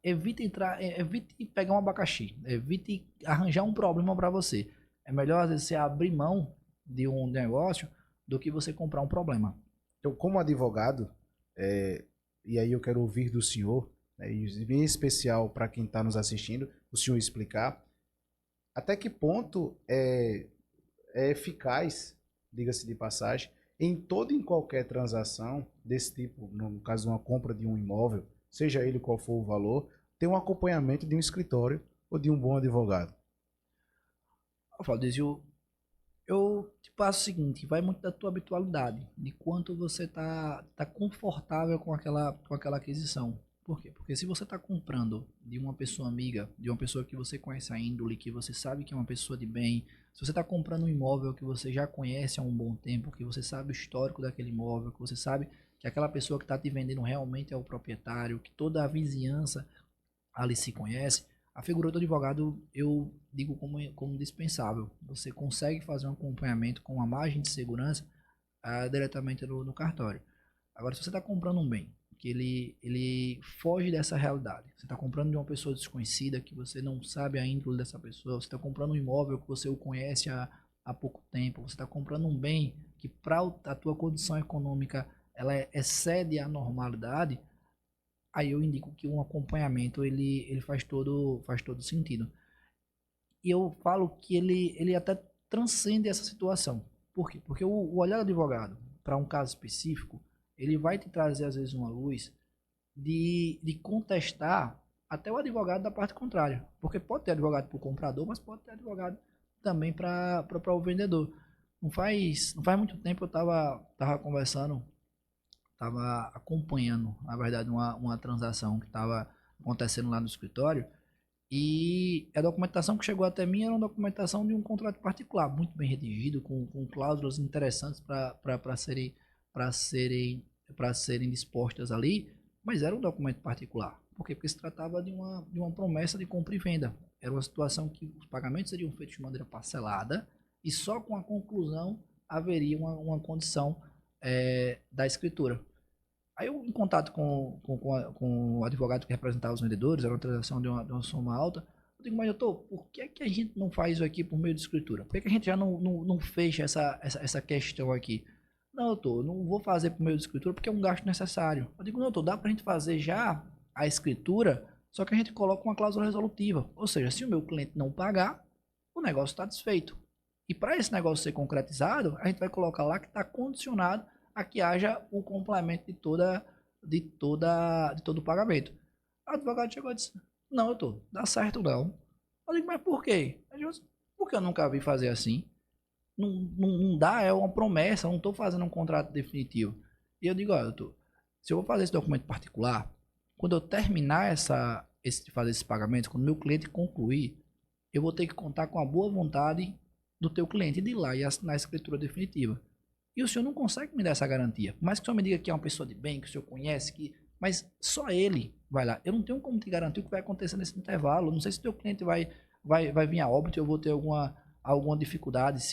evite pegar um abacaxi, evite arranjar um problema para você. É melhor, às vezes, você abrir mão de um negócio do que você comprar um problema. Então, como advogado, e aí eu quero ouvir do senhor, né, e em especial para quem está nos assistindo, o senhor explicar até que ponto é eficaz, diga-se de passagem, em toda e qualquer transação desse tipo, no caso de uma compra de um imóvel, seja ele qual for o valor, ter um acompanhamento de um escritório ou de um bom advogado. Valdezio, eu te passo o seguinte, vai muito da tua habitualidade, de quanto você tá confortável com aquela aquisição. Por quê? Porque se você está comprando de uma pessoa amiga, de uma pessoa que você conhece a índole, que você sabe que é uma pessoa de bem, se você está comprando um imóvel que você já conhece há um bom tempo, que você sabe o histórico daquele imóvel, que você sabe que aquela pessoa que está te vendendo realmente é o proprietário, que toda a vizinhança ali se conhece, a figura do advogado eu digo como dispensável. Você consegue fazer um acompanhamento com uma margem de segurança diretamente no cartório. Agora, se você está comprando um bem, que ele foge dessa realidade, você está comprando de uma pessoa desconhecida, que você não sabe a índole dessa pessoa, você está comprando um imóvel que você o conhece há pouco tempo, você está comprando um bem que para a tua condição econômica ela excede a normalidade, aí eu indico que um acompanhamento ele faz todo sentido. E eu falo que ele até transcende essa situação. Por quê? Porque o olhar do advogado para um caso específico, ele vai te trazer às vezes uma luz de contestar até o advogado da parte contrária. Porque pode ter advogado para o comprador, mas pode ter advogado também para o vendedor. Não faz muito tempo eu estava conversando, estava acompanhando, na verdade, uma transação que estava acontecendo lá no escritório. E a documentação que chegou até mim era uma documentação de um contrato particular, muito bem redigido, com cláusulas interessantes para serem dispostas ali, mas era um documento particular. Por quê? Porque se tratava de uma promessa de compra e venda. Era uma situação que os pagamentos seriam feitos de maneira parcelada e só com a conclusão haveria uma condição da escritura. Aí eu, em contato com o advogado que representava os vendedores, era uma transação de uma soma alta, Eu digo, mas doutor, por que é que a gente não faz isso aqui por meio de escritura? Por que, que a gente já não fecha essa questão aqui? Não, doutor, não vou fazer por meio de escritura porque é um gasto necessário. Eu digo, não, doutor, dá pra gente fazer já a escritura, só que a gente coloca uma cláusula resolutiva. Ou seja, se o meu cliente não pagar, o negócio está desfeito. E para esse negócio ser concretizado, a gente vai colocar lá que está condicionado a que haja o complemento de todo o pagamento. O advogado chegou e disse, não, doutor, dá certo não. Eu digo, mas por quê? Eu disse, porque eu nunca vi fazer assim. Não dá, é uma promessa, não estou fazendo um contrato definitivo. E eu digo, olha, doutor, se eu vou fazer esse documento particular, quando eu terminar de fazer esse pagamento, quando meu cliente concluir, eu vou ter que contar com a boa vontade do teu cliente de ir lá e assinar a escritura definitiva. E o senhor não consegue me dar essa garantia. Por mais que o senhor me diga que é uma pessoa de bem, que o senhor conhece, mas só ele vai lá. Eu não tenho como te garantir o que vai acontecer nesse intervalo. Não sei se o teu cliente vai vir a óbito, eu vou ter alguma dificuldade.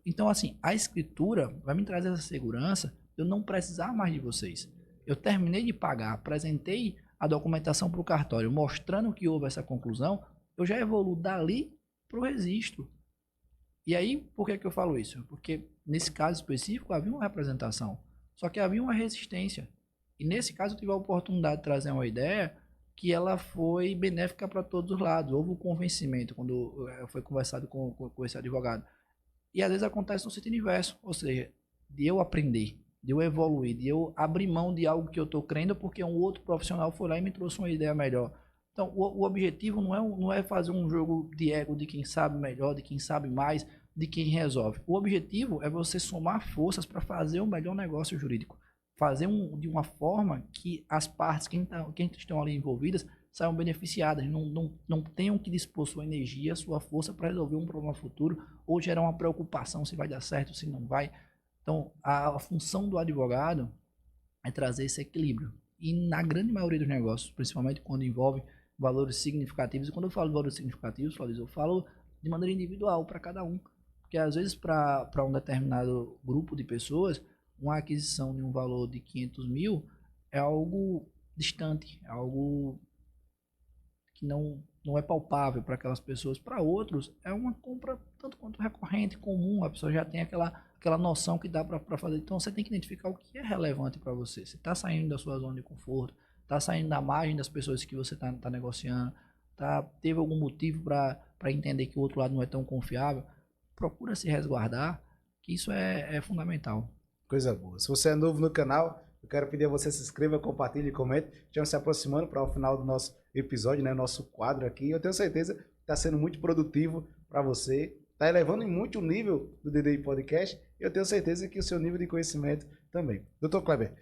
Então, assim, a escritura vai me trazer essa segurança de eu não precisar mais de vocês. Eu terminei de pagar, apresentei a documentação para o cartório, mostrando que houve essa conclusão, eu já evoluo dali para o registro. E aí, por que eu falo isso? Porque nesse caso específico havia uma representação, só que havia uma resistência. E nesse caso eu tive a oportunidade de trazer uma ideia que ela foi benéfica para todos os lados. Houve um convencimento quando foi conversado com esse advogado. E às vezes acontece no sentido inverso, ou seja, de eu aprender, de eu evoluir, de eu abrir mão de algo que eu estou crendo porque um outro profissional foi lá e me trouxe uma ideia melhor. Então, o objetivo não é fazer um jogo de ego de quem sabe melhor, de quem sabe mais, de quem resolve. O objetivo é você somar forças para fazer o melhor negócio jurídico. Fazer de uma forma que as partes, quem estão ali envolvidas, saiam beneficiadas, não tenham que dispor sua energia, sua força para resolver um problema futuro ou gerar uma preocupação se vai dar certo, se não vai. Então, a função do advogado é trazer esse equilíbrio. E na grande maioria dos negócios, principalmente quando envolve valores significativos, e quando eu falo de valores significativos, eu falo de maneira individual para cada um. Porque às vezes para um determinado grupo de pessoas, uma aquisição de um valor de 500 mil é algo distante, é algo que não é palpável para aquelas pessoas. Para outros, é uma compra tanto quanto recorrente, comum, a pessoa já tem aquela noção que dá para fazer. Então você tem que identificar o que é relevante para você. Você está saindo da sua zona de conforto, está saindo da margem das pessoas que você está negociando, teve algum motivo para entender que o outro lado não é tão confiável, procura se resguardar, que isso é fundamental. Coisa boa. Se você é novo no canal, eu quero pedir a você se inscreva, compartilhe e comente. Estamos se aproximando para o final do nosso episódio, né? Nosso quadro aqui. Eu tenho certeza que está sendo muito produtivo para você. Está elevando em muito o nível do DDI Podcast. E eu tenho certeza que o seu nível de conhecimento também. Doutor Kleber,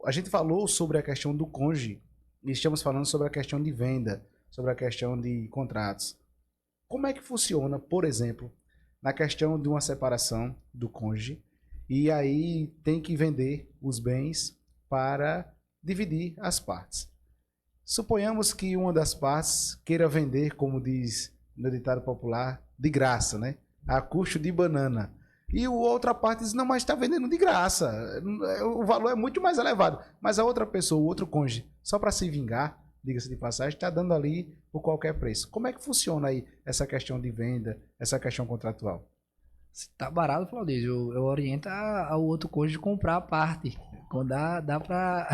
a gente falou sobre a questão do cônjuge e estamos falando sobre a questão de venda, sobre a questão de contratos. Como é que funciona, por exemplo, na questão de uma separação do cônjuge? E aí tem que vender os bens para dividir as partes. Suponhamos que uma das partes queira vender, como diz no ditado popular, de graça, né? A custo de banana. E a outra parte diz, não, mas está vendendo de graça. O valor é muito mais elevado. Mas a outra pessoa, o outro cônjuge, só para se vingar, diga-se de passagem, está dando ali por qualquer preço. Como é que funciona aí essa questão de venda, essa questão contratual? Se tá barato, Claudísio, eu oriento ao outro cônjuge comprar a parte. Quando dá pra,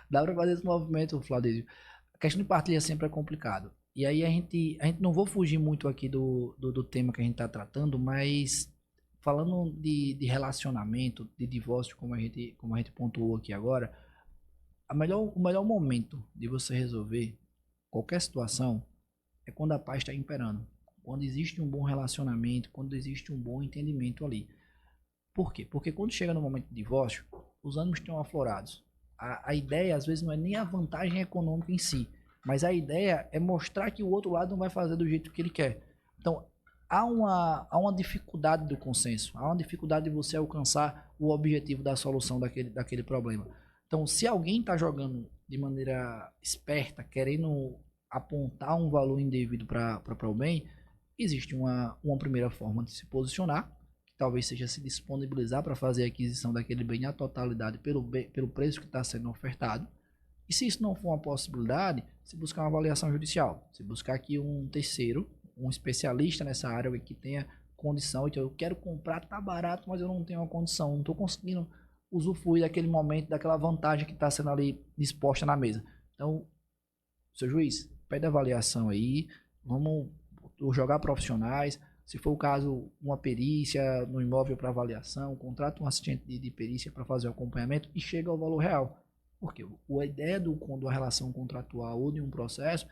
dá pra fazer esse movimento, Claudísio. A questão de partilha sempre é complicado. E aí a gente não vou fugir muito aqui do tema que a gente tá tratando, mas falando de relacionamento, de divórcio, como a gente pontuou aqui agora, o melhor momento de você resolver qualquer situação é quando a paz está imperando. Quando existe um bom relacionamento, quando existe um bom entendimento ali. Por quê? Porque quando chega no momento de divórcio, os ânimos estão aflorados. A ideia, às vezes, não é nem a vantagem econômica em si, mas a ideia é mostrar que o outro lado não vai fazer do jeito que ele quer. Então, há uma dificuldade do consenso, há uma dificuldade de você alcançar o objetivo da solução daquele problema. Então, se alguém está jogando de maneira esperta, querendo apontar um valor indevido para o bem, existe uma primeira forma de se posicionar, que talvez seja se disponibilizar para fazer a aquisição daquele bem à totalidade pelo preço que está sendo ofertado. E se isso não for uma possibilidade, se buscar uma avaliação judicial, se buscar aqui um terceiro, um especialista nessa área, alguém que tenha condição, então eu quero comprar, tá barato, mas eu não tenho uma condição, não estou conseguindo usufruir daquele momento, daquela vantagem que está sendo ali disposta na mesa. Então, seu juiz, pede avaliação aí, vamos jogar profissionais, se for o caso, uma perícia no imóvel para avaliação, contrata um assistente de perícia para fazer o acompanhamento e chega ao valor real. Porque a ideia da relação contratual ou de um processo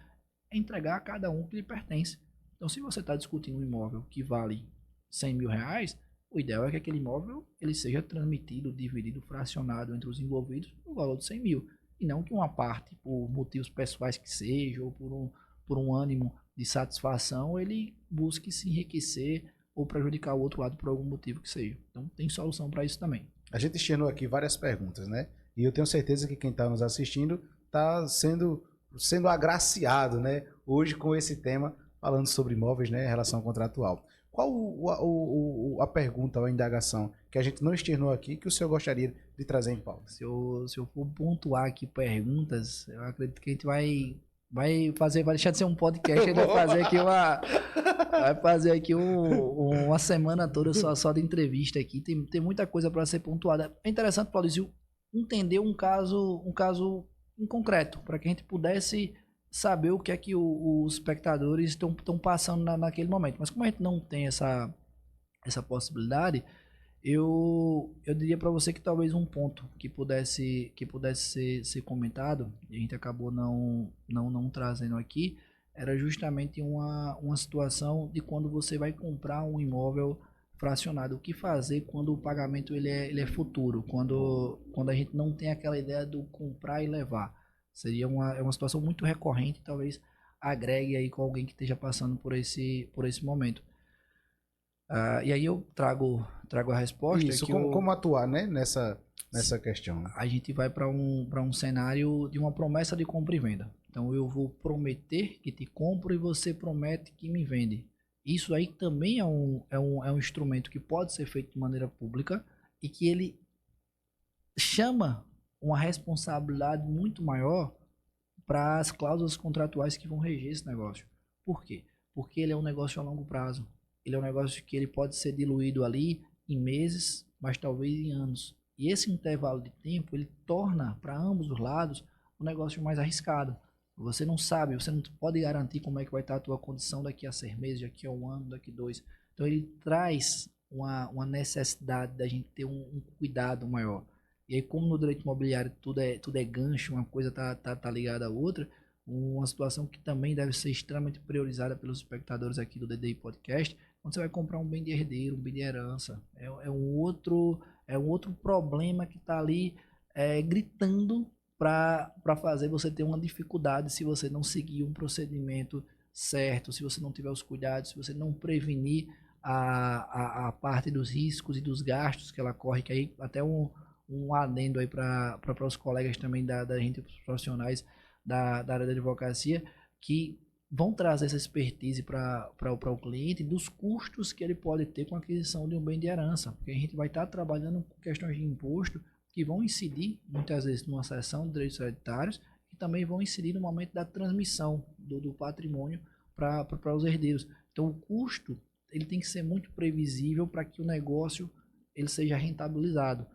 é entregar a cada um que lhe pertence. Então, se você está discutindo um imóvel que vale 100 mil reais, o ideal é que aquele imóvel ele seja transmitido, dividido, fracionado entre os envolvidos no valor de 100 mil. E não que uma parte, por motivos pessoais que seja, ou por um ânimo de satisfação, ele busque se enriquecer ou prejudicar o outro lado por algum motivo que seja. Então, tem solução para isso também. A gente externou aqui várias perguntas, né? E eu tenho certeza que quem está nos assistindo está sendo agraciado, né? Hoje com esse tema, falando sobre imóveis, né? Relação contratual. Qual a pergunta ou a indagação que a gente não externou aqui que o senhor gostaria de trazer em pauta? Se eu for pontuar aqui perguntas, eu acredito que a gente vai deixar de ser um podcast, a gente vai fazer aqui uma semana toda só de entrevista aqui. Tem muita coisa para ser pontuada. É interessante, Paulo, entender um caso em concreto, para que a gente pudesse saber o que é que os espectadores estão passando naquele momento. Mas como a gente não tem essa possibilidade, eu diria para você que talvez um ponto que pudesse ser comentado, e a gente acabou não trazendo aqui, era justamente uma situação de quando você vai comprar um imóvel fracionado. O que fazer quando o pagamento ele é futuro, quando a gente não tem aquela ideia do comprar e levar. Seria uma situação muito recorrente, talvez agregue aí com alguém que esteja passando por esse momento. E aí eu trago a resposta. Isso, como atuar, né, nessa questão? A gente vai para um cenário de uma promessa de compra e venda. Então eu vou prometer que te compro e você promete que me vende. Isso aí também é um instrumento que pode ser feito de maneira pública e que ele chama uma responsabilidade muito maior para as cláusulas contratuais que vão reger esse negócio. Por quê? Porque ele é um negócio a longo prazo. Ele é um negócio que ele pode ser diluído ali em meses, mas talvez em anos. E esse intervalo de tempo, ele torna para ambos os lados o negócio mais arriscado. Você não sabe, você não pode garantir como é que vai estar a tua condição daqui a 6 meses, daqui a 1 ano, daqui a 2. Então ele traz uma necessidade da gente ter um cuidado maior. E aí, como no direito imobiliário tudo é gancho, uma coisa tá ligada à outra, uma situação que também deve ser extremamente priorizada pelos espectadores aqui do DDI Podcast, quando você vai comprar um bem de herdeiro, um bem de herança. É um outro problema que está ali gritando para fazer você ter uma dificuldade se você não seguir um procedimento certo, se você não tiver os cuidados, se você não prevenir a parte dos riscos e dos gastos que ela corre, que aí até um adendo aí para os colegas também da gente, os profissionais da área da advocacia, que vão trazer essa expertise para o cliente dos custos que ele pode ter com a aquisição de um bem de herança, porque a gente vai estar trabalhando com questões de imposto que vão incidir muitas vezes numa seção de direitos hereditários e também vão incidir no momento da transmissão do patrimônio para os herdeiros. Então o custo ele tem que ser muito previsível para que o negócio ele seja rentabilizado.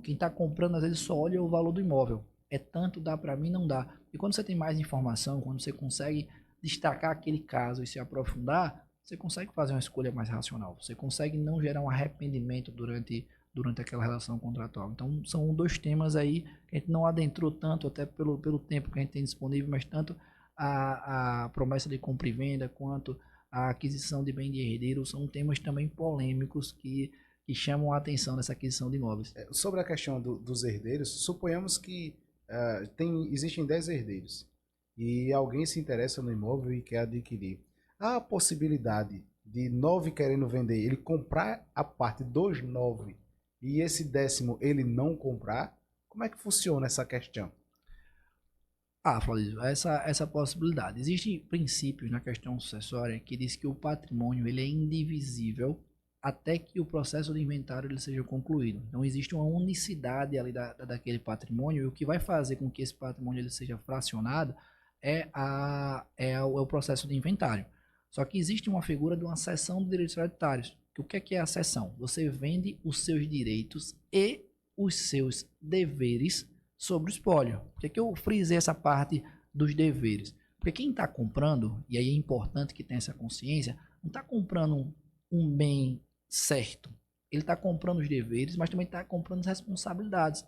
Quem está comprando às vezes só olha o valor do imóvel. É tanto, dá para mim, não dá. E quando você tem mais informação, quando você consegue destacar aquele caso e se aprofundar, você consegue fazer uma escolha mais racional. Você consegue não gerar um arrependimento durante aquela relação contratual. Então, são 2 temas aí que a gente não adentrou tanto, até pelo tempo que a gente tem disponível, mas tanto a promessa de compra e venda quanto a aquisição de bem de herdeiro são temas também polêmicos que chamam a atenção nessa aquisição de imóveis. Sobre a questão dos herdeiros, suponhamos que existem 10 herdeiros e alguém se interessa no imóvel e quer adquirir. Há a possibilidade de 9 querendo vender, ele comprar a parte dos 9 e esse 10º ele não comprar? Como é que funciona essa questão? Flávio, essa possibilidade. Existem princípios na questão sucessória que diz que o patrimônio ele é indivisível até que o processo de inventário ele seja concluído. Então existe uma unicidade ali daquele patrimônio, e o que vai fazer com que esse patrimônio ele seja fracionado é o processo de inventário. Só que existe uma figura de uma cessão de direitos hereditários. O que é a cessão? Você vende os seus direitos e os seus deveres sobre o espólio. Por que eu frisei essa parte dos deveres? Porque quem está comprando, e aí é importante que tenha essa consciência, não está comprando um bem certo. Ele está comprando os deveres, mas também está comprando as responsabilidades.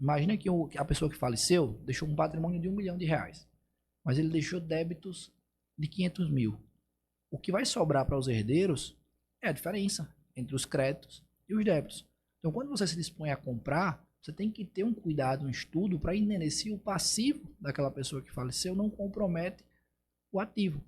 Imagina que a pessoa que faleceu deixou um patrimônio de R$1 milhão, mas ele deixou débitos de 500 mil. O que vai sobrar para os herdeiros é a diferença entre os créditos e os débitos. Então, quando você se dispõe a comprar, você tem que ter um cuidado, um estudo para entender se o passivo daquela pessoa que faleceu não compromete o ativo.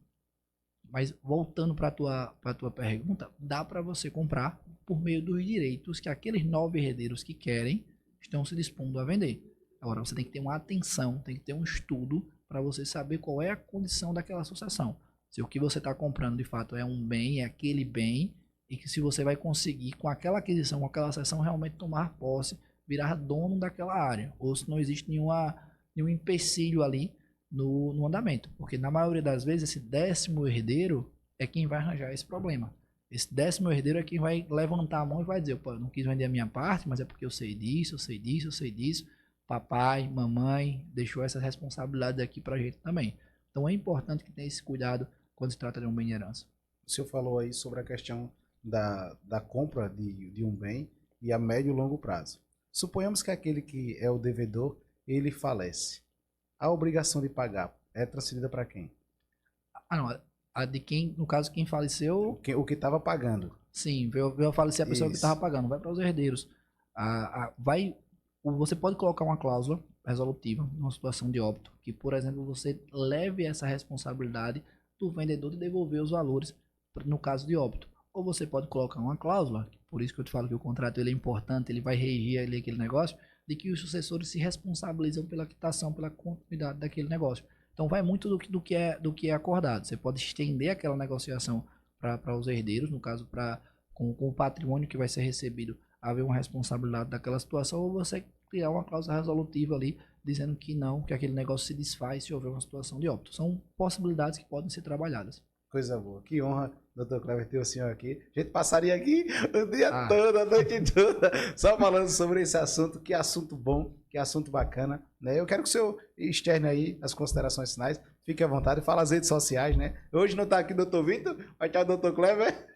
Mas voltando para a tua pergunta, dá para você comprar por meio dos direitos que aqueles 9 herdeiros que querem estão se dispondo a vender. Agora, você tem que ter uma atenção, tem que ter um estudo para você saber qual é a condição daquela sucessão. Se o que você está comprando de fato é um bem, é aquele bem, e que se você vai conseguir com aquela aquisição, com aquela cessão, realmente tomar posse, virar dono daquela área, ou se não existe nenhum empecilho ali no andamento, porque na maioria das vezes esse 10º herdeiro é quem vai arranjar esse problema. Esse 10º herdeiro é quem vai levantar a mão e vai dizer, pô, eu não quis vender a minha parte, mas é porque eu sei disso, eu sei disso, eu sei disso, papai, mamãe deixou essa responsabilidade aqui pra gente também. Então é importante que tenha esse cuidado quando se trata de um bem de herança. O senhor falou aí sobre a questão da compra de um bem e a médio e longo prazo. Suponhamos que aquele que é o devedor, ele falece. A obrigação de pagar é transferida para quem? Não, a de quem, no caso, quem faleceu... O que estava pagando. Sim, veio a falecer a pessoa que Isso. estava pagando, vai para os herdeiros. Você pode colocar uma cláusula resolutiva numa situação de óbito, que, por exemplo, você leve essa responsabilidade do vendedor de devolver os valores no caso de óbito. Ou você pode colocar uma cláusula, por isso que eu te falo que o contrato ele é importante, ele vai regir ali aquele negócio, de que os sucessores se responsabilizam pela quitação, pela continuidade daquele negócio. Então vai muito do que é acordado. Você pode estender aquela negociação para os herdeiros, no caso com o patrimônio que vai ser recebido, haver uma responsabilidade daquela situação, ou você criar uma cláusula resolutiva ali, dizendo que não, que aquele negócio se desfaz se houver uma situação de óbito. São possibilidades que podem ser trabalhadas. Coisa boa. Que honra, Dr. Clever, ter o senhor aqui. A gente passaria aqui o dia todo, a noite toda, só falando sobre esse assunto. Que assunto bom, que assunto bacana, né? Eu quero que o senhor externe aí as considerações finais. Fique à vontade, fala as redes sociais, né? Hoje não está aqui o Dr. Vitor, vai estar o Dr. Clever.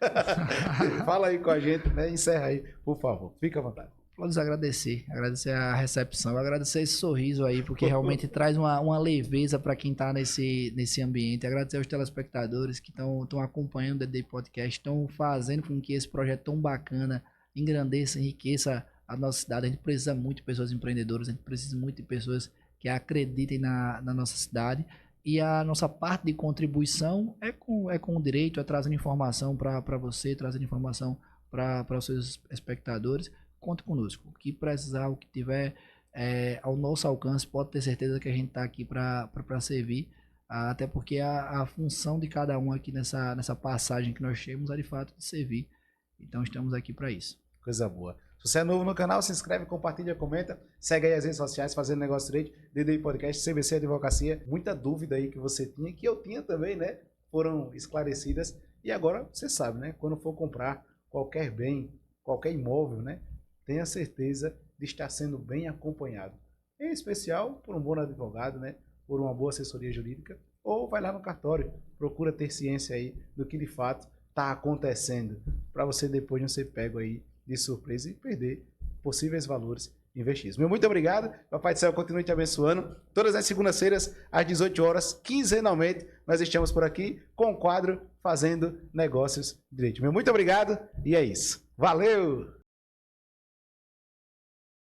Fala aí com a gente, né? Encerra aí, por favor. Fique à vontade. Pode agradecer a recepção, agradecer esse sorriso aí, porque realmente traz uma leveza para quem está nesse ambiente. Agradecer aos telespectadores que estão acompanhando o DD Podcast, estão fazendo com que esse projeto tão bacana engrandeça, enriqueça a nossa cidade. A gente precisa muito de pessoas empreendedoras, a gente precisa muito de pessoas que acreditem na nossa cidade. E a nossa parte de contribuição é com o direito, é trazendo informação para você, trazendo informação para os seus espectadores. Conte conosco. O que precisar, o que tiver ao nosso alcance, pode ter certeza que a gente está aqui para servir. Até porque a função de cada um aqui nessa passagem que nós temos é de fato de servir. Então estamos aqui para isso. Coisa boa. Se você é novo no canal, se inscreve, compartilha, comenta. Segue aí as redes sociais, Fazendo Negócio Direito, DDI Podcast, CVC Advocacia. Muita dúvida aí que você tinha, que eu tinha também, né? Foram esclarecidas. E agora você sabe, né? Quando for comprar qualquer bem, qualquer imóvel, né? Tenha certeza de estar sendo bem acompanhado. Em especial por um bom advogado, né? Por uma boa assessoria jurídica. Ou vai lá no cartório, procura ter ciência aí do que de fato está acontecendo. Para você depois não ser pego aí de surpresa e perder possíveis valores investidos. Meu muito obrigado. Papai do Céu continue te abençoando. Todas as segundas-feiras, às 18 horas, quinzenalmente, nós estamos por aqui com o quadro Fazendo Negócios Direito. Meu muito obrigado e é isso. Valeu!